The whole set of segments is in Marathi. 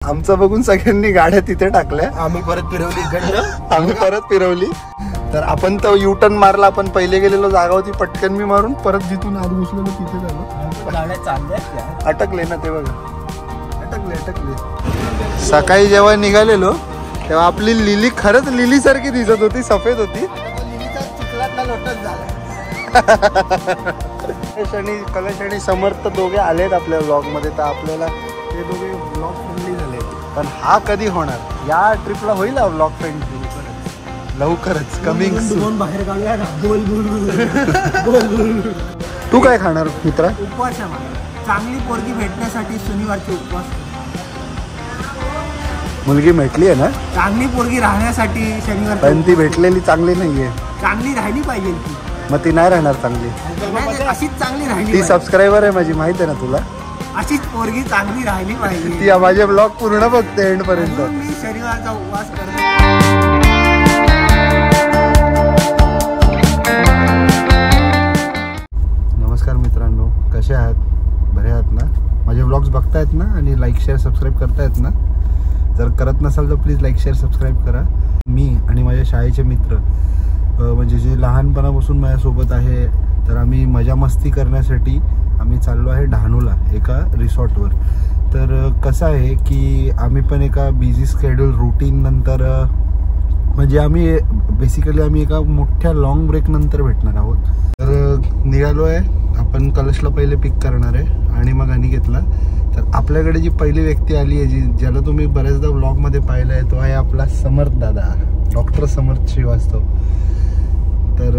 आमचं बघून सगळ्यांनी गाड्या तिथे टाकल्या. आम्ही परत फिरवली. तर आपण तो युटर्न मारला. आपण पहिले गेलेलो जागा होती, पटकन मी मारून परत जिथून आत घुसलेलो तिथे झालो. गाड्या चालल्या अटकले ना ते बघा, अटकले. सकाळी जेव्हा निघालेलो तेव्हा आपली लिली खरंच लिली सारखी दिसत होती, सफेद होती. लिलीचा चिखलातला लोटस झाला. कलश आणि समर्थ दोघे आलेत आपल्या ब्लॉग मध्ये, तर आपल्याला ते दोघे ब्लॉग फ्रेंडली झाले. पण हा कधी होणार? या ट्रिपला होईल हा ब्लॉग फ्रेंडली लवकरच, कमिंग सून. बाहेर काढूया ना. बोल. तू काय खाणार मित्रा? उपवास आहे मला. चांगली पोरगी भेटण्यासाठी शनिवारचे उपवास. मुलगी भेटली आहे ना चांगली पोरगी राहण्यासाठी शनिवार. पण ती भेटलेली चांगली नाहीये. चांगली राहिली पाहिजे ती. मग ती नाही राहणार चांगली. अशीच चांगली राहिली. ती सबस्क्रायबर आहे माझी, माहित आहे ना तुला. अशीच पोरगी चांगली राहिली पाहिजे. ती माझे ब्लॉग पूर्ण बघते एंड पर्यंत. मी शनिवारचा उपवास करतो. नमस्कार मित्रांनो, कसे आहात? बरे आहात ना? माझे ब्लॉग्स बघतायत ना आणि लाईक शेअर सबस्क्राईब करतायत ना? जर करत नसाल तर प्लीज लाईक शेअर सबस्क्राईब करा. मी आणि माझ्या शाळेचे मित्र, म्हणजे जे लहानपणापासून माझ्यासोबत आहे, तर आम्ही मजा मस्ती करण्यासाठी आम्ही चाललो आहे डहाणूला एका रिसॉर्टवर. तर कसं आहे की आम्ही पण एका बिझी स्केड्यूल रुटीन नंतर, म्हणजे आम्ही बेसिकली एका मोठ्या लॉंग ब्रेक नंतर भेटणार आहोत. तर निघालो आहे. आपण कलशला पहिले पिक करणार आहे आणि मग अनिकेतला. तर आपल्याकडे जी पहिली व्यक्ती आली आहे, ज्याला तुम्ही बऱ्याचदा ब्लॉगमध्ये पाहिलं आहे, तो आहे आपला समर्थ दादा, डॉक्टर समर्थ श्रीवास्तव. तर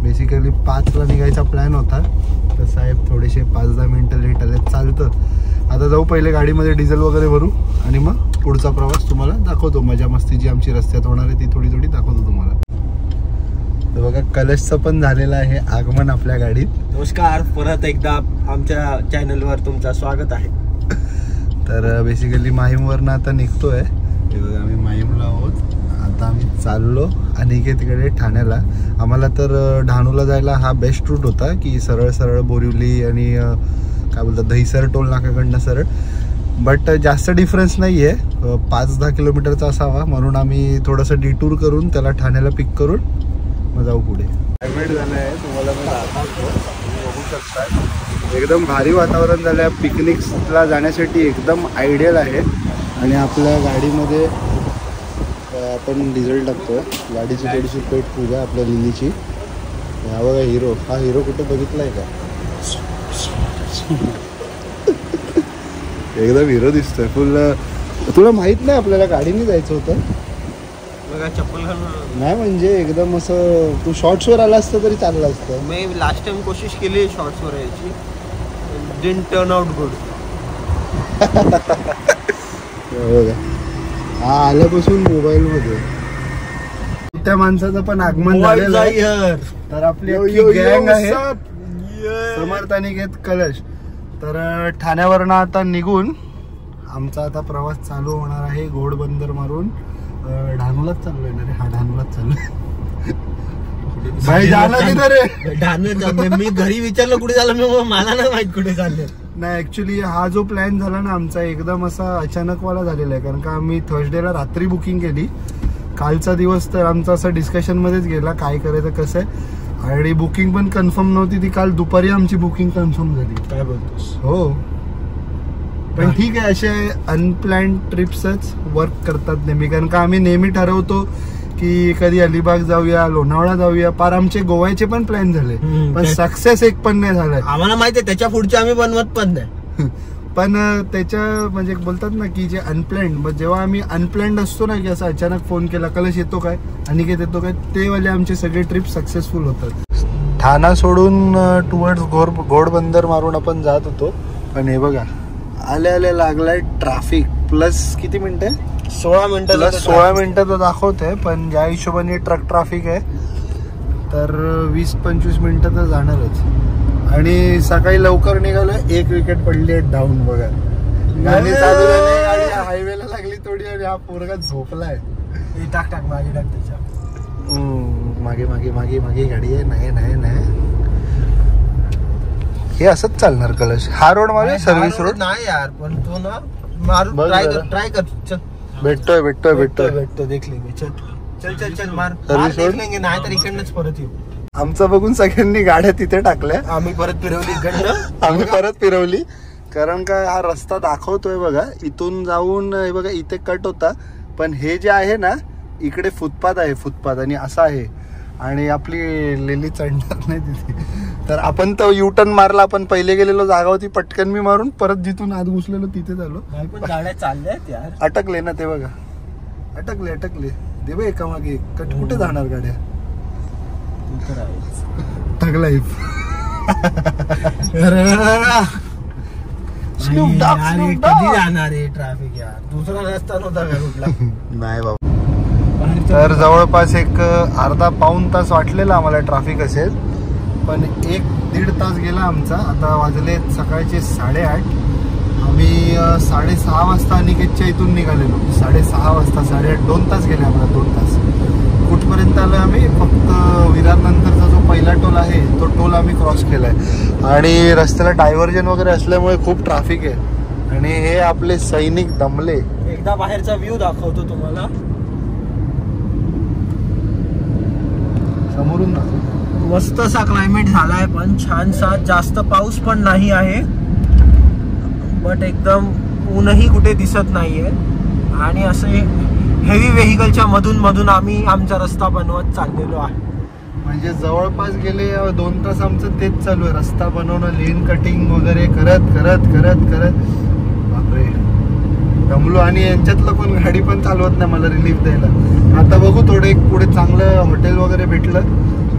बेसिकली 5ला निघायचा प्लॅन होता, तर साहेब थोडेसे 5-10 मिनटं लेट आले. चालतं. आता जाऊ पहिले गाडीमध्ये डिझेल वगैरे भरू आणि मग पुढचा प्रवास तुम्हाला दाखवतो. मजा मस्ती जी आमची रस्त्यात होणार आहे ती थोडी दाखवतो तुम्हाला. तर बघा, कलशचं पण झालेलं आहे आगमन आपल्या गाडीत. नमस्कार, परत एकदा आमच्या चॅनलवर तुमचं स्वागत आहे. तर बेसिकली माहीमवरनं आता निघतोय. हे बघा, आम्ही माहीमला आहोत. आता आम्ही चाललो अनिकेतकडे ठाण्याला. आम्हाला तर डहाणूला जायला हा बेस्ट रूट होता की सरळ बोरिवली आणि काय बोलतात दहिसर टोल नाकाकडनं सरळ. बट जास्त डिफरन्स नाही आहे, 5-10 किलोमीटरचा असावा. म्हणून आम्ही थोडंसं डिटूर करून त्याला ठाण्याला पिक करून मग जाऊ पुढे. ॲडमिट झालं आहे, तुम्हाला मी दाखवतो. तुम्ही बघू शकता, एकदम भारी वातावरण झालं आहे. पिकनिक्सला जाण्यासाठी एकदम आयडियल आहे. आणि आपल्या गाडीमध्ये आपण डिझेल टाकतोय. गाडीची थोडीशी पेट पूजा आपल्या लिलीची. हा बघा हिरो. हा हिरो कुठे बघितलाय का? एकदम हिरो दिसतोय फुल. तुला माहित नाही आपल्याला गाडीने जायचं होतं? बघा चप्पल नाही, म्हणजे एकदम असं तू शॉर्ट्सवर आला असतं तरी चाललं असतं. मी लास्ट टाइम कोशिश केली शॉर्ट्सवर यायची, डिडंट टर्न आउट गुड. बघा, हा आल्यापासून मोबाईलमध्ये त्या माणसाचं पण आगमन झालेलं आहे. तर आपली गँग आहे समर्थ अनिकेत कलश. तर ठाण्यावरनं आता निघून आमचा आता प्रवास चालू होणार आहे. घोडबंदर मारून डहाणूलाच चाललोय ना रे. हा डहाणूलाच चाललोय. मी घरी विचारलं कुठे झालं, मी मला नाही माहित कुठे चालले. नाही, ऍक्च्युली हा जो प्लॅन झाला ना आमचा एकदम असा अचानकवाला झालेला आहे. कारण का आम्ही थर्सडेला रात्री बुकिंग केली. कालचा दिवस तर आमचा असं डिस्कशन मध्येच गेला काय करायचं कसं आहे. आणि बुकिंग पण कन्फर्म नव्हती. ती काल दुपारी आमची बुकिंग कन्फर्म झाली. काय बोलतोस? हो, पण ठीक आहे, असे अनप्लॅन्ड ट्रिप्सच वर्क करतात नेहमी. कारण का आम्ही नेहमी ठरवतो की कधी अलिबाग जाऊया, लोणावळा जाऊया. पार आमचे गोव्याचे पण प्लॅन झाले, पण सक्सेस एक पण नाही झालाय. आम्हाला माहिती आहे त्याच्या पुढचे आम्ही बनवत पण नाही. पण त्याच्या म्हणजे बोलतात ना की जे अनप्लॅन्ड, जेव्हा आम्ही अनप्लॅन्ड असतो ना की असं अचानक फोन केला कलश येतो काय, अनिकेत येतो काय, ते वाले आमचे सगळे ट्रिप सक्सेसफुल होतात. ठाणा सोडून टुवर्ड्स घोडबंदर मारून आपण जात होतो. पण हे बघा, आले लागलाय ट्रॅफिक. प्लस किती मिनिटं? 16 मिनिटं. प्लस 16 मिनिटं तर दाखवतंय, पण ज्या हिशोबाने ट्रक ट्रॅफिक आहे तर 20-25 मिनिटं तर जाणारच. आणि सकाळी लवकर निघालोय, 1 विकेट पडली आहे डाऊन. बघा, गाडी चालू झाली, गाडी हायवेला लागली थोडी आणि हा पोरगा झोपलाय. टाक मागे टाक त्याच्या. मागे गाडी आहे. नाही हे असंच चालणार कलश. हा रोड माझा सर्व्हिस रोड नाही यार, पण तो ना मारू बघ ट्राय जरा. कर ट्राय कर चल भेटतोय देख लेंगे चल चल चल चल मार सर्विस देख रोड? लेंगे नाही तर इकडनंच परत येऊ. आमचं बघून सगळ्यांनी गाड्या तिथे टाकल्या. आम्ही परत फिरवली इकडनं. आम्ही परत फिरवली कारण का हा रस्ता दाखवतोय बघा, इथून जाऊन हे बघा इथे कट होता, पण हे जे आहे ना इकडे फुटपाथ आहे, फुटपाथ आणि असा आहे आणि आपली लिली चढणार नाही तिथे. तर आपण तो युटर्न मारला, आपण पहिले गेलेलो जागा होती पटकन मी मारून परत जिथून आत घुसलेलो तिथे झालो. पण गाड्या चालल्यात यार. अटकले ना ते बघा, अटकले दे बघ एका मागे कट. कुठे जाणार गाड्या? ठगलाईफ. कधी जाणार आहे ट्रॅफिक यार? दुसरा रस्ता नव्हता का कुठला? नाही बाबा. तर जवळपास एक अर्धा पाऊण तास वाटलेला आम्हाला ट्रॅफिक असेल, पण 1-1.5 तास गेला आमचा. आता वाजले सकाळचे 8:30. आम्ही 6:30 वाजता अनिकेतच्या इथून निघालेलो. 6:30 वाजता 8:30 2 तास गेले आम्हाला. 2 तास कुठपर्यंत आलो आम्ही? फक्त विरार नंतरचा जो पहिला टोल आहे तो टोल आम्ही क्रॉस केलाय आणि रस्त्याला डायव्हर्जन वगैरे असल्यामुळे खूप ट्रॅफिक आहे. आणि हे आपले सैनिक दमले. एकदा बाहेरचा व्ह्यू दाखवतो तुम्हाला. समोरून दाखव. मस्त असा क्लायमेट झालाय, पण छानसा. जास्त पाऊस पण नाही आहे, बट एकदम ऊनही कुठे दिसत नाहीये. आणि असे हेवी व्हेकलच्या मधून आम्ही आमचा रस्ता बनवत चाललेलो आहे. म्हणजे जवळपास गेले 2 तास आमचं तेच चालू आहे, रस्ता बनवणं, लेन कटिंग वगैरे करत बापरे दमलो. आणि यांच्यातलं कोण गाडी पण चालवत नाही मला रिलीफ द्यायला. आता बघू थोडं एक पुढे चांगलं हॉटेल वगैरे भेटलं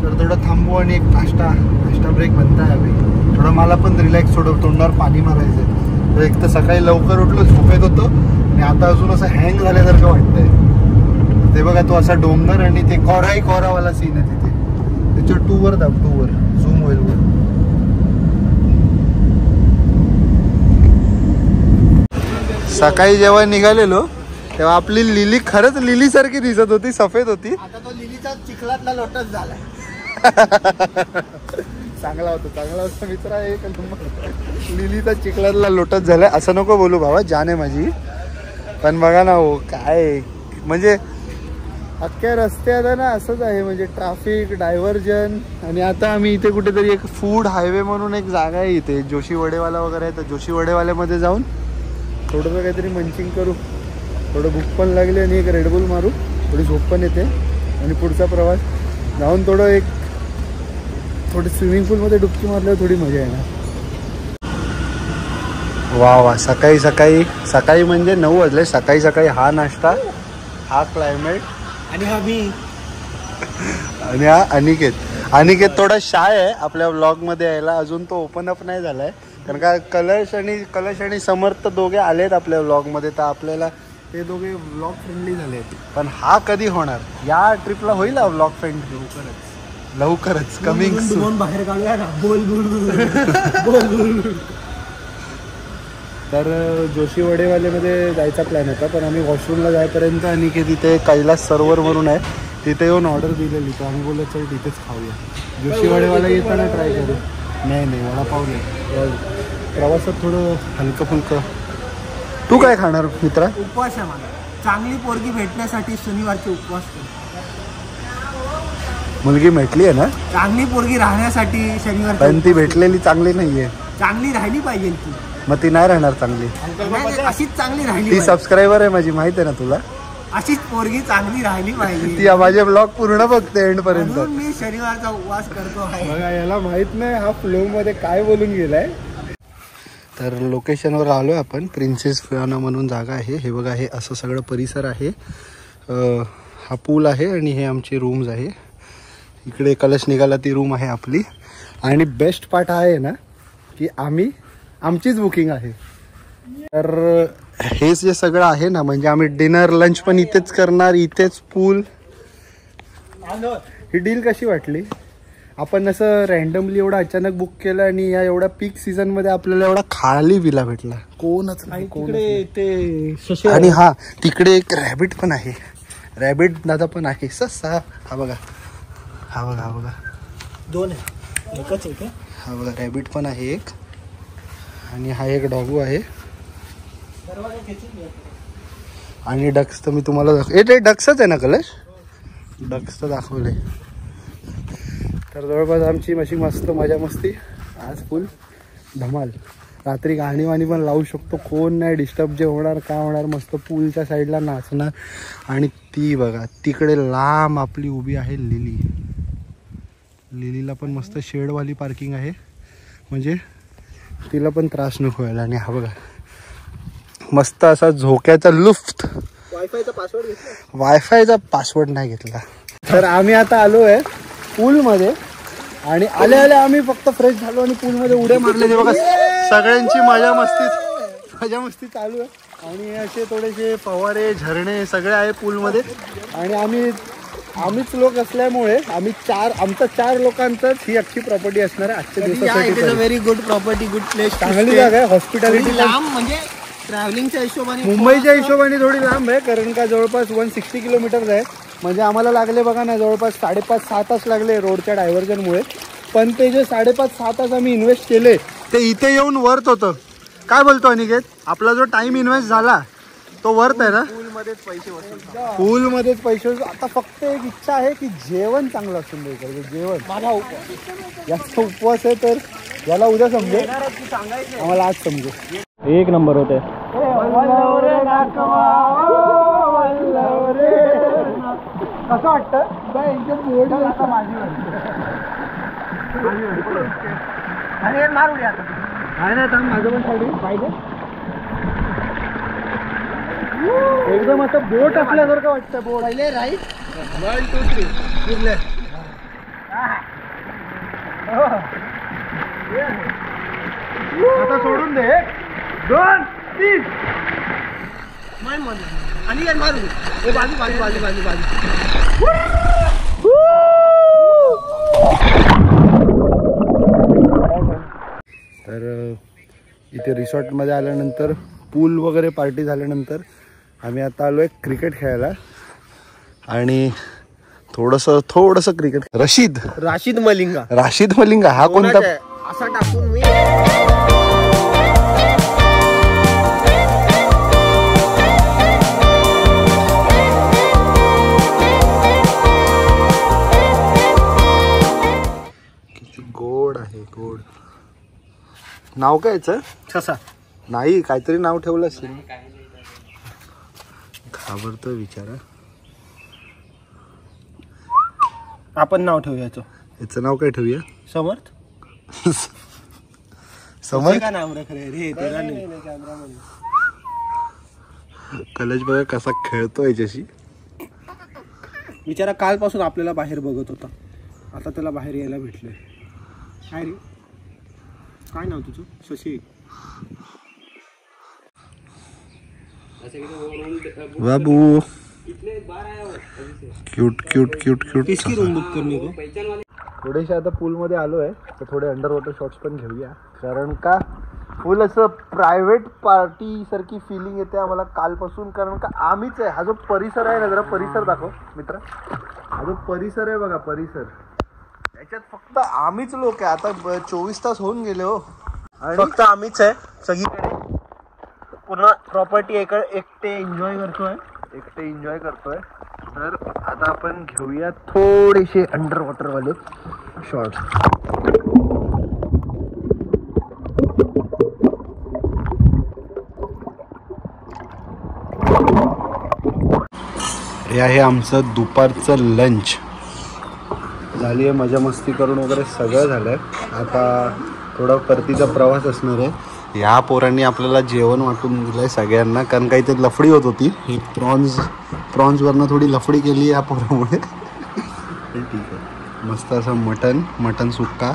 तर थोडं थांबू आणि एक नाश्ता ब्रेक बनताय आम्ही. थोडं मला पण रिलॅक्स, थोडं तोंडावर पाणी मारायचं. तर एक तर सकाळी लवकर उठलो, झोपेत होतो आणि आता अजून असं हँग झाल्यासारखं वाटतंय. ते बघा तो असा डोंगर आणि ते कोरावाला सीन आहे तिथे. त्याच्या 2 वर दाब, 2 वर झूम होईल वर. सकाळी जेव्हा निघालेलो तेव्हा आपली लिली खरंच लिली सारखी दिसत होती, सफेद होती. आता तो लिलीचा चिखलातला लोटस झालाय. चांगला होता मित्रा. एक लिलीचा चिखलातला लोटस झालाय. असं नको बोलू बाबा, जान आहे माझी. पण बघा ना हो काय, म्हणजे अख्ख्या रस्त्यात ना असंच आहे, म्हणजे ट्रॅफिक, डायव्हर्जन. आणि आता आम्ही इथे कुठेतरी एक फूड हायवे म्हणून एक जागा आहे इथे, जोशी वडेवाला वगैरे आहे. तर जोशी वडेवाल्यामध्ये जाऊन थोडंसं काहीतरी मंचिंग करू. थोडं भूक पण लागली आणि एक रेडबुल मारू, थोडी झोप पण येते. आणि पुढचा प्रवास जाऊन थोडी स्विमिंग पूलमध्ये डुबकी मारल्यावर थोडी मजा येणार. वा सकाळी म्हणजे 9 वाजले. सकाळी हा नाश्ता, हा क्लायमेट आणि हा मी आणि हा अनिकेत थोडा शाय आहे आपल्या व्लॉग मध्ये यायला. अजून तो ओपन अप नाही झालाय कारण का कलश आणि समर्थ दोघे आलेत आपल्या व्लॉग मध्ये. तर आपल्याला ते दोघे व्लॉग फ्रेंडली झाले. पण हा कधी होणार? या ट्रिपला होईल हा व्लॉग फ्रेंडली लवकरच कमिंग सून. बाहेर काढूया ना. बोल. तर जोशी वडेवालेमध्ये जायचा प्लॅन होता, पण आम्ही वॉशरूमला जायपर्यंत आणि की तिथे कैलास सरोवर म्हणून आहे तिथे येऊन ऑर्डर दिलेली. तर आम्ही बोललो चल तिथेच खाऊया. जोशी वडेवाला येताना ट्राय करू. नाही वडापाव नाही. प्रवासात थोडं हलकं फुलकं. तू काय खाणार मित्रा? उपवास आहे मला. चांगली पोरगी भेटण्यासाठी शनिवारचे उपवास करतो. मुलगी भेटली आहे ना? चांगली पोरगी राहण्यासाठी शनिवार. पण ती भेटलेली चांगली नाहीये. चांगली राहिली पाहिजे ती. मग ती नाही राहणार चांगली. अशीच चांगली राहिली. ती सबस्क्रायबर आहे माझी, माहित आहे ना तुला. अशीच पोरगी चांगली राहिली पाहिजे. ती माझे ब्लॉग पूर्ण बघते एंड पर्यंत. मी शनिवारचा उपवास करतो आहे. बघा याला माहित नाही हा फ्लो मध्ये काय बोलून गेलाय. तर लोकेशनवर आलो आपण. प्रिन्सेस फियाना म्हणून जागा आहे. हे बघा, हे असं सगळं परिसर आहे. हा पूल आहे आणि हे आमचे रूम्स आहे. इकडे कलश निघाला ती रूम आहे आपली. आणि बेस्ट पार्ट हा आहे ना की आमचीच बुकिंग आहे. तर हेच जे सगळं आहे ना, म्हणजे आम्ही डिनर लंच पण इथेच करणार, इथेच पूल. ही डील कशी वाटली? आपण असं रँडमली एवढं अचानक बुक केलं आणि या एवढ्या पीक सीझन मध्ये आपल्याला एवढा खाली विला भेटला. कोणच नाही. आणि हा तिकडे एक रॅबिट पण आहे. रॅबिट दादा पण आहे. ससा हा बघा 2 आहे. एकच आहे का? हा बघा रॅबिट पण आहे एक. आणि हा एक डॉगू आहे. आणि डक्स तर मी तुम्हाला ते डक्सच आहे ना कलश, डक्स तर दाखवले. तर जवळपास आमची अशी मस्त मजा मस्ती आज फुल धमाल. रात्री गाणी वाणी पण लावू शकतो, कोण नाही डिस्टर्ब जे होणार काय होणार. मस्त पूलच्या साईडला नाचणार. आणि ती बघा तिकडे लांब आपली उभी आहे लिली. लिलीला पण मस्त शेडवाली पार्किंग आहे, म्हणजे तिला पण त्रास नको व्हायला. आणि हा बघा मस्त असा झोक्याचा लुफ्त. वायफायचा पासवर्ड नाही घेतला. तर आम्ही आता आलो आहे पूलमध्ये आणि आल्या आम्ही फक्त फ्रेश झालो आणि पूलमध्ये उड्या मारले. बघा सगळ्यांची मजा मस्ती चालू आहे. आणि असे थोडेसे फवारे झरणे सगळे आहे पूलमध्ये. आणि आम्हीच लोक असल्यामुळे आमचं 4 लोकांचंच ही अख्खी प्रॉपर्टी असणार आहे आजच्या दिवसासाठी. Very good property, good place, चांगली जागा आहे. हॉस्पिटॅलिटी म्हणजे ट्रॅव्हलिंगच्या हिशोबाने मुंबईच्या हिशोबाने थोडी लांब आहे, कारण का जवळपास 160 किलोमीटर आहे. म्हणजे आम्हाला लागले बघा ना जवळपास 5.5-6 तास लागले रोडच्या डायव्हर्जनमुळे. पण ते जे 5.5-6 तास आम्ही इन्व्हेस्ट केले ते इथे येऊन वर्थ होतं. काय बोलतो अनिकेत, आपला जो टाइम इन्व्हेस्ट झाला तो वर्थ आहे ना. पूलमध्येच पैसे. आता फक्त एक इच्छा आहे की जेवण चांगलं असून द्यायचं. जेवण माझा उपवास, याचा उपवास आहे, तर याला उद्या समजेल, आम्हाला आज समजेल. एक नंबर होते. कसं वाटतं मारूया आहे ना. थांब माझं पण साडी पाहिजे. एकदम असं बोट असल्यासारखं वाटतं. बोट पहिले राईट 1 2 3 फिरले. आता सोडून दे 2 3 आणि मारू. बाजू. तर इथे रिसॉर्टमध्ये आल्यानंतर पूल वगैरे पार्टी झाल्यानंतर आम्ही आता आलो आहे क्रिकेट खेळायला. आणि थोडंसं क्रिकेट. राशिद मलिंगा हा कोणता असा टाकून मी गोड आहे. गोड नाव काय याचं? कसा नाही, काहीतरी नाव ठेवलं असेल. घाबरतो विचारा. आपण नाव ठेवूया याचं नाव काय ठेवूया? समर्थ. समर्थ नाव रे. कलश बघा कसा खेळतो याच्याशी. विचारा कालपासून आपल्याला बाहेर बघत होता, आता त्याला बाहेर यायला भेटलंय. काय रे, काय नाव तुझं? शशी. बाबू क्यूट. किसकी रूम बुक करने को? थोडेसे आता पूलमध्ये आलो आहे, तर थोडे अंडर वॉटर शॉट्स पण घेऊया. कारण का फुल असं प्रायव्हेट पार्टी सारखी फिलिंग येते आम्हाला कालपासून. कारण का आम्हीच आहे. हा जो परिसर आहे ना, जरा परिसर दाखव मित्र. हा जो परिसर आहे बघा, परिसर याच्यात फक्त आम्हीच लोक आहे. आता 24 तास होऊन गेले हो, फक्त आम्हीच आहे सगळीकडे. पूर्ण प्रॉपर्टी एकटे एन्जॉय करतोय. तर आता आपण घेऊया थोडेसे अंडर वॉटरवाले शॉर्ट्स. हे आहे आमचं दुपारचं लंच. झाली आहे मजा मस्ती करून वगैरे सगळं झालं आहे. आता थोडा परतीचा प्रवास असणार आहे. ह्या पोरांनी आपल्याला जेवण वाटून दिलं आहे सगळ्यांना, कारण काही ते लफडी होत होती. ही प्रॉन्सवरनं थोडी लफडी केली या पोरामुळे. ठीक आहे. मस्त असं मटन सुक्का,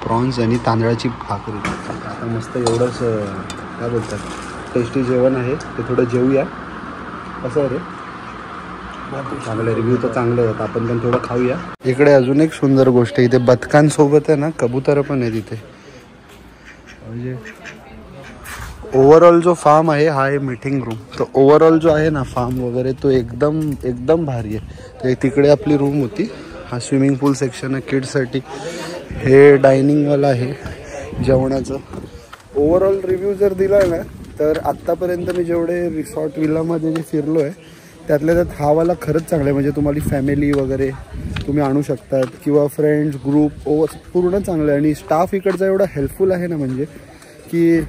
प्रॉन्स आणि तांदळाची भाकरी. आता मस्त एवढंच काय बोलतात टेस्टी जेवण आहे, ते थोडं जेवूया. कसं आहे रे? चांगलं रिव्ह्यू तर चांगले आहेत, आपण पण थोडं खाऊया. इकडे अजून एक सुंदर गोष्ट आहे, इथे बदकांसोबत आहे ना कबुतर पण आहे तिथे. म्हणजे ओव्हरऑल जो फार्म आहे हा आहे मीटिंग रूम. तर ओव्हरऑल जो आहे ना फार्म वगैरे तो एकदम भारी आहे. तर तिकडे आपली रूम होती. हा स्विमिंग पूल सेक्शन आहे किड्ससाठी. हे डायनिंगवाला आहे जेवणाचं. ओव्हरऑल रिव्ह्यू जर दिला ना तर आत्तापर्यंत मी जेवढे रिसॉर्ट विलामध्ये जे फिरलो आहे त्यातल्या त्यात हा वाला खरंच चांगला आहे. म्हणजे तुम्हाला फॅमिली वगैरे तुम्ही आणू शकतात किंवा फ्रेंड्स ग्रुप पूर्ण चांगलं आहे. आणि स्टाफ इकडचा एवढा हेल्पफुल आहे ना, म्हणजे की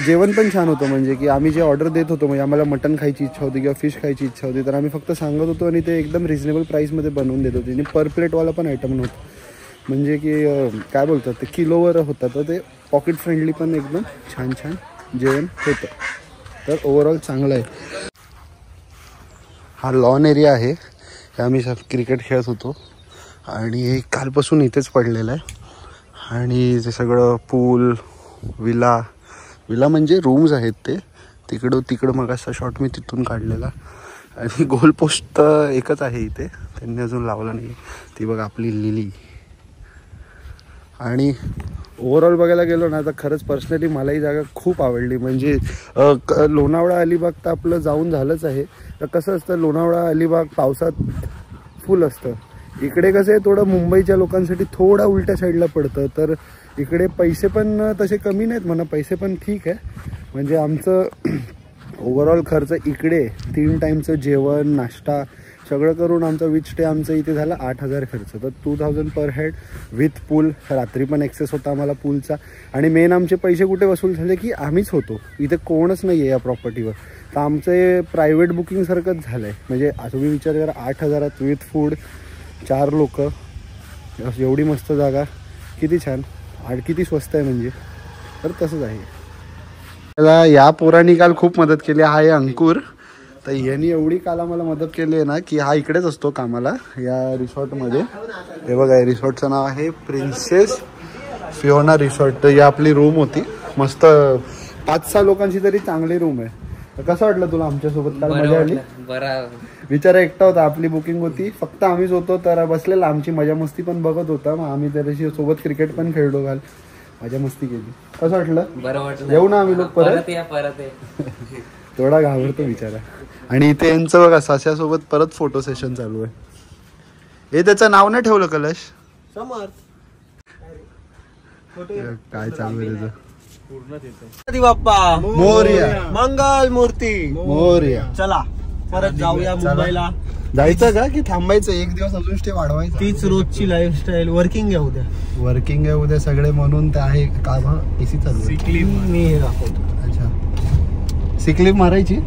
जेवण पण छान होतं. म्हणजे की आम्ही जे ऑर्डर देत होतो, म्हणजे आम्हाला मटन खायची इच्छा होती किंवा फिश खायची इच्छा होती, तर आम्ही फक्त सांगत होतो आणि ते एकदम रिजनेबल प्राईसमध्ये बनवून देत होते. आणि पर प्लेटवाला पण आयटम नव्हतं, म्हणजे की काय बोलतात ते किलोवर होतं, तर ते पॉकेट फ्रेंडली पण एकदम छान छान जेवण होतं. तर ओव्हरऑल चांगलं आहे. हा लॉन एरिया आहे, आम्ही क्रिकेट खेळत होतो आणि कालपासून इथेच पडलेलं आहे. आणि ते सगळं पूल विला म्हणजे रूम्स आहेत ते तिकडं मग असा शॉट मी तिथून काढलेला. आणि गोल पोस्ट तर एकच आहे इथे, त्यांनी अजून लावला नाही. ती बघ आपली लिली. आणि ओव्हरऑल बघायला गेलो ना तर खरंच पर्सनली मला ही जागा खूप आवडली. म्हणजे लोणावळा अलिबाग तर आपलं जाऊन झालंच आहे. तर कसं असतं, लोणावळा अलिबाग पावसात फुल असतं. इकडे कसं आहे, थोडं मुंबईच्या लोकांसाठी थोडा उलट्या साईडला पडतं. तर इकडे पैसे पण तसे कमी नाहीत म्हणा, पैसे पण ठीक आहे. म्हणजे आमचं ओव्हरऑल खर्च इकडे 3 टाईमचं जेवण नाश्ता सगळं करून आमचा विच स्टे आमचं इथे झाला 8,000 खर्च. तर 2,000 पर हेड विथ पूल. रात्री पण एक्सेस होता आम्हाला पूलचा. आणि मेन आमचे पैसे कुठे वसूल झाले की आम्हीच होतो, इथे कोणच नाही आहे या प्रॉपर्टीवर. तर आमचं प्रायव्हेट बुकिंगसारखंच झालं आहे. म्हणजे तुम्ही विचार करा, 8,000 विथ फूड, 4 लोक, एवढी मस्त जागा, किती छान आणि किती स्वस्त आहे. म्हणजे तर तसंच आहे. त्याला या पोरांनी काल खूप मदत केली. हा आहे अंकुर. तर यांनी एवढी काल आम्हाला मदत केली आहे ना की हा इकडेच असतो कामाला या रिसॉर्टमध्ये. हे बघा, या रिसॉर्टचं नाव आहे प्रिन्सेस फिओना रिसॉर्ट. तर ही आपली रूम होती, मस्त 5-6 लोकांची तरी चांगली रूम आहे. तर कसं वाटलं तुला आमच्यासोबत? काल मजा आली? विचारा एकटा होता, आपली बुकिंग होती, फक्त आम्हीच होतो. तर बसलेला आमची मजा मस्ती पण बघत होता. मग आम्ही त्याच्याशी सोबत क्रिकेट पण खेळलो, काल मजा मस्ती केली. कसं वाटलं? बरं वाटलं. येऊ ना आम्ही लोक परत थोडा घाबरतो बिचारा. आणि इथे यांचं बघा सास्यासोबत परत फोटो सेशन चालू आहे. हे त्याचं नाव नाही ठेवलं कलश समर्थ, काय चालू आहे त्याचं? गणपती बाप्पा मोरया, मंगल मूर्ती मोरया. चला परत जाऊया मुंबईला. जायचं का की थांबायचं? एक दिवस अजून स्टे वाढवायचं. तीच रोजची लाईफस्टाईल. वर्किंग आहे उद्या, वर्किंग आहे उद्या सगळे म्हणून ते आहे काम. एसी चालू आहे. मी हे दाखवतो. अच्छा, सिक लीव्ह मारायची.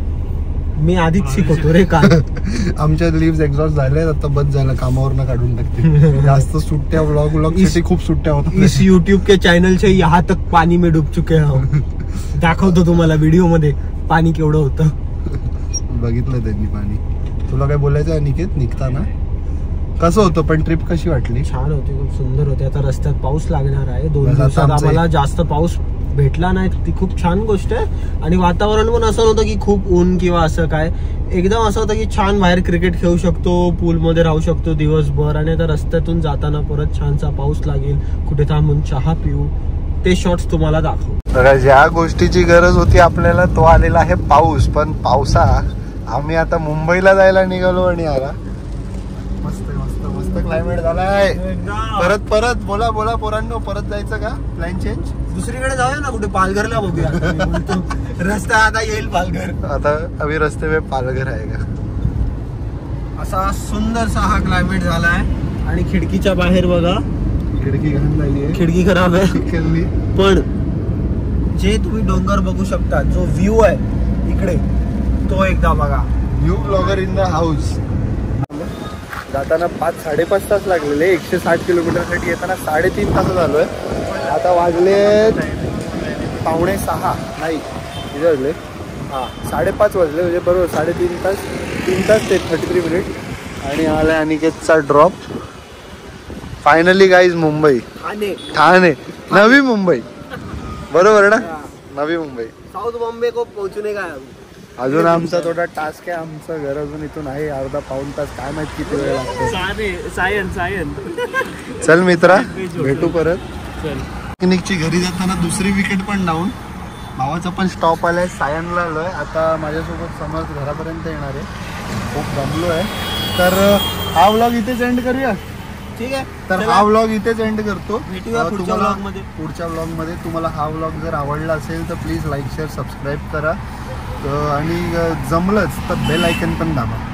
मी आधीच शिकवतो रे का. आमच्या लिव्ह एक्झॉस्ट झाले, आता बंद झालं, कामावरनं काढून टाकते. जास्त सुट्ट्या व्लॉग खूप सुट्ट्या होतात. इस यूट्यूब के चॅनल से यहाँ तक पाणी में डूब चुके हो. दाखवतो तुम्हाला व्हिडिओ मध्ये पाणी केवढं होतं. बघितलं त्यांनी पाणी. तुला काय बोलायचं आहे निकेत? निघताना कसं होतं पण ट्रिप कशी वाटली? छान होती, खूप सुंदर होती. आता रस्त्यात पाऊस लागणार आहे 2 दिवसात. आम्हाला जास्त पाऊस भेटला नाही, ती खूप छान गोष्ट आहे. आणि वातावरण पण असं नव्हतं की खूप ऊन किंवा असं काय, एकदम असं होतं की छान बाहेर क्रिकेट खेळू शकतो, पूलमध्ये राहू शकतो दिवसभर. आणि आता रस्त्यातून जाताना परत छानसा पाऊस लागेल, कुठे थांबून चहा पिऊ, ते शॉट्स तुम्हाला दाखवू. तर ज्या गोष्टीची गरज होती आपल्याला तो आलेला आहे पाऊस. पण पावसा आम्ही आता मुंबईला जायला निघालो आणि आला. मस्त मस्त मस्त क्लायमेट झालाय. परत बोला पोरांनो, परत जायचं का? प्लॅन चेंज, दुसरीकडे जाऊया ना, कुठे पालघरला बघूया. रस्ता आता येईल पालघर. आता अभी रस्ते में पालघर आहे का. असा सुंदरसा हा क्लायमेट झालाय. आणि खिडकीच्या बाहेर बघा, खिडकी घाण झाली आहे, खिडकी खराब आहे. पण जे तुम्ही डोंगर बघू शकता, जो व्ह्यू आहे इकडे, तो एकदा बघा. New blogger in the house. जाताना 5-5.5 तास लागलेले 160 किलोमीटरसाठी. येताना 3.5 तास झालोय. आता वाजले 5:45 नाही किती वाजले? 5:30 वाजले, म्हणजे बरोबर 3.5 तास. 3 तास ते 33 मिनिट. आणि आलाय अनिकेतचा drop. Finally guys Mumbai, Thane, Navi Mumbai. बरोबर ना, नवी मुंबई. साऊथ बॉम्बे को पोहोचने का अजून आमचा थोडा टास्क आहे. आमचं घर अजून इथून आहे अर्धा-पाऊण तास, काय माहित किती वेळ लागतो. चल मित्रा, भेटू परत. पिकनिकची घरी जाताना दुसरी विकेट पण डाऊन. भावाचा पण स्टॉप आलाय, सायनला आलोय. आता माझ्यासोबत समज घरापर्यंत येणार आहे. खूप दमलो आहे. तर हा व्लॉग इथेच एंड करूया. ठीक आहे, तर चला. हा व्लॉग इथेच एंड करतो. भेटूया पुढच्या तुम्हाला vlog मध्ये. पुढच्या व्लॉगमध्ये. तुम्हाला हा व्लॉग जर आवडला असेल तर प्लीज लाईक शेअर सबस्क्राईब करा आणि जमलंच तर बेल आयकन पण दाबा.